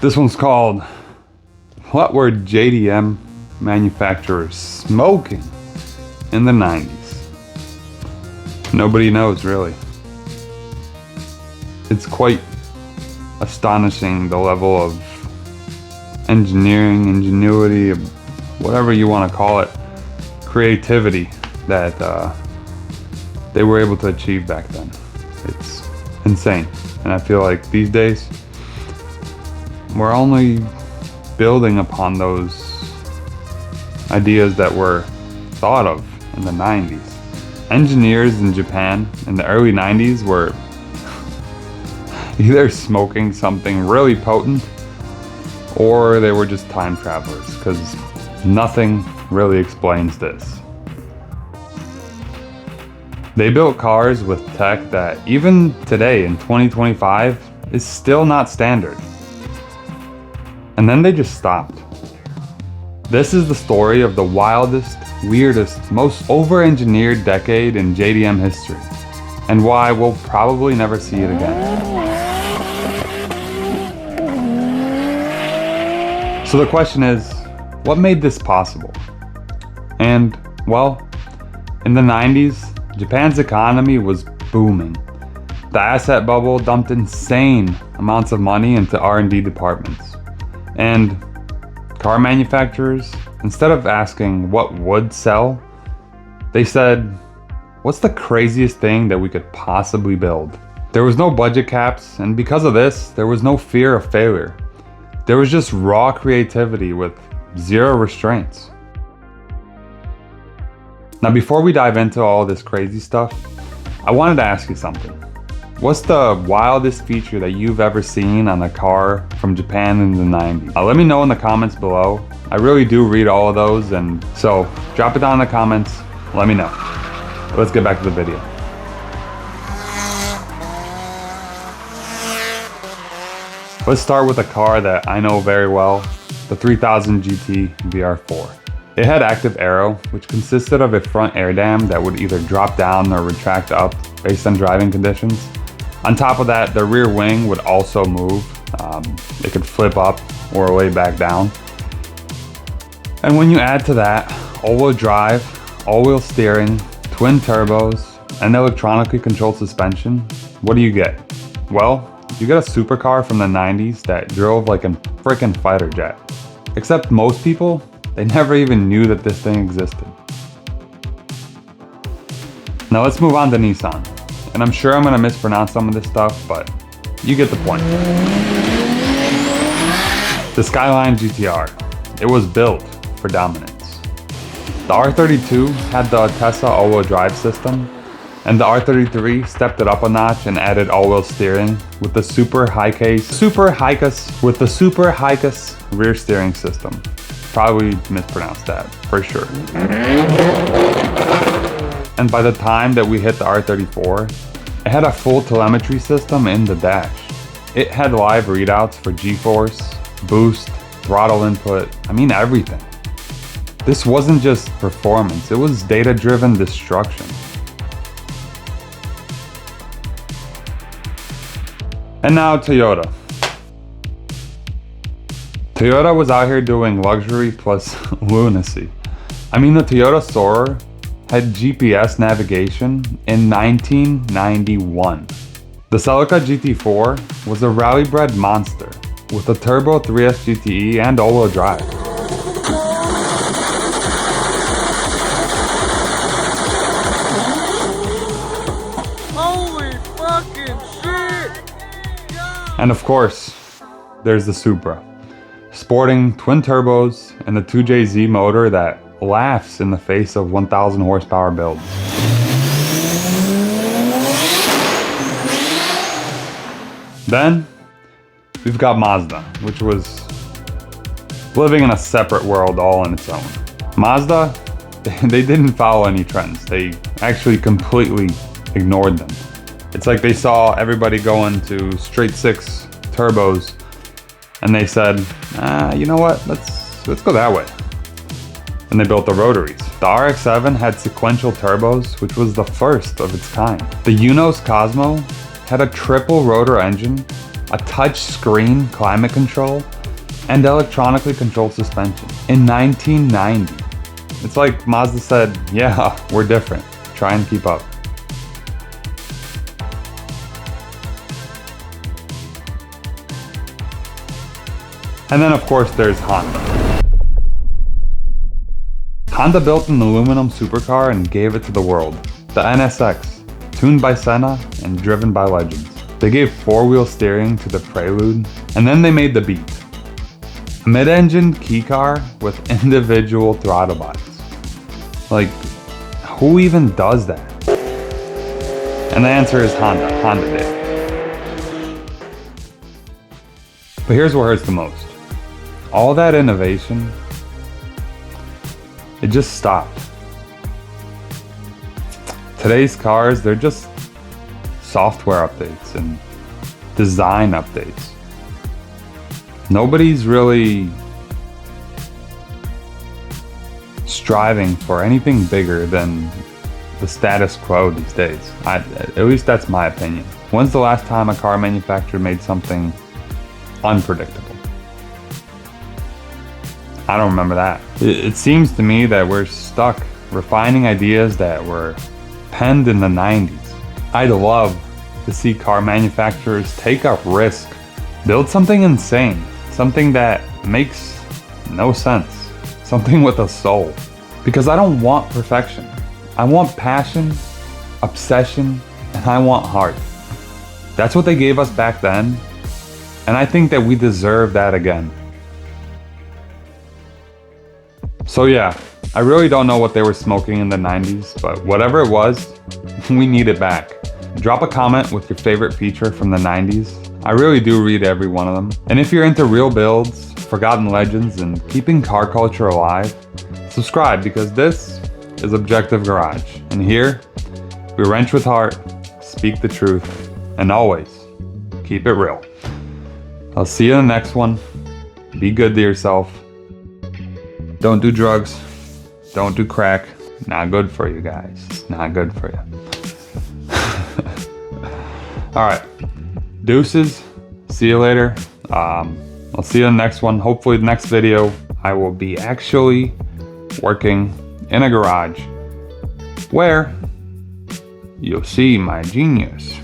This one's called, what were JDM manufacturers smoking in the 90s? Nobody knows, really. It's quite astonishing, the level of engineering, ingenuity, whatever you want to call it, creativity that they were able to achieve back then. It's insane. And I feel like these days, we're only building upon those ideas that were thought of in the 90s. Engineers in Japan in the early 90s were either smoking something really potent or they were just time travelers, because nothing really explains this. They built cars with tech that even today in 2025 is still not standard. And then they just stopped. This is the story of the wildest, weirdest, most over-engineered decade in JDM history, and why we'll probably never see it again. So the question is, what made this possible? And, well, in the 90s, Japan's economy was booming. The asset bubble dumped insane amounts of money into R&D departments. And car manufacturers, instead of asking what would sell, they said, what's the craziest thing that we could possibly build? There was no budget caps, and because of this, there was no fear of failure. There was just raw creativity with zero restraints. Now, before we dive into all this crazy stuff, I wanted to ask you something. What's the wildest feature that you've ever seen on a car from Japan in the 90s? Let me know in the comments below. I really do read all of those, and so drop it down in the comments, let me know. Let's get back to the video. Let's start with a car that I know very well, the 3000 GT VR4. It had active aero, which consisted of a front air dam that would either drop down or retract up based on driving conditions. On top of that, the rear wing would also move. It could flip up or lay back down. And when you add to that all-wheel drive, all-wheel steering, twin turbos, and electronically controlled suspension, what do you get? Well, you get a supercar from the 90s that drove like a frickin' fighter jet. Except most people, they never even knew that this thing existed. Now let's move on to Nissan. And I'm sure I'm gonna mispronounce some of this stuff, but you get the point. The Skyline GTR. It was built for dominance. The R32 had the Tesla all-wheel drive system, and the R33 stepped it up a notch and added all-wheel steering with the Super Highcase rear steering system. Probably mispronounced that, for sure. And by the time that we hit the R34, it had a full telemetry system in the dash. It had live readouts for G-force, boost, throttle input, I mean everything. This wasn't just performance, it was data-driven destruction. And now Toyota. Toyota was out here doing luxury plus lunacy. I mean, the Toyota Soarer had GPS navigation in 1991. The Celica GT4 was a rally-bred monster with a turbo 3S GTE and all-wheel drive. Holy fucking shit! And of course, there's the Supra, sporting twin turbos and the 2JZ motor that laughs in the face of 1,000 horsepower builds. Then, we've got Mazda, which was living in a separate world all on its own. Mazda, they didn't follow any trends. They actually completely ignored them. It's like they saw everybody going to straight six turbos and they said, you know what, let's go that way. And they built the rotaries. The RX-7 had sequential turbos, which was the first of its kind. The Unos Cosmo had a triple rotor engine a touch screen climate control, and electronically controlled suspension in 1990. It's like Mazda said, yeah, we're different. Try and keep up. And then of course there's Honda. Honda built an aluminum supercar and gave it to the world. The NSX, tuned by Senna and driven by legends. They gave four-wheel steering to the Prelude, and then they made the Beat. A mid-engine key car with individual throttle bodies. Like, who even does that? And the answer is Honda. Honda did. But here's what hurts the most. All that innovation, it just stopped. Today's cars, they're just software updates and design updates. Nobody's really striving for anything bigger than the status quo these days. At least that's my opinion. When's the last time a car manufacturer made something unpredictable? I don't remember that. It seems to me that we're stuck refining ideas that were penned in the 90s. I'd love to see car manufacturers take a risk, build something insane, something that makes no sense, something with a soul. Because I don't want perfection. I want passion, obsession, and I want heart. That's what they gave us back then, and I think that we deserve that again. So yeah, I really don't know what they were smoking in the 90s, but whatever it was, we need it back. Drop a comment with your favorite feature from the 90s. I really do read every one of them. And if you're into real builds, forgotten legends, and keeping car culture alive, subscribe, because this is Objective Garage. And here, we wrench with heart, speak the truth, and always keep it real. I'll see you in the next one. Be good to yourself. Don't do drugs. Don't do crack. Not good for you guys. It's not good for you. All right. Deuces. See you later. I'll see you in the next one. Hopefully the next video, I will be actually working in a garage where you'll see my genius.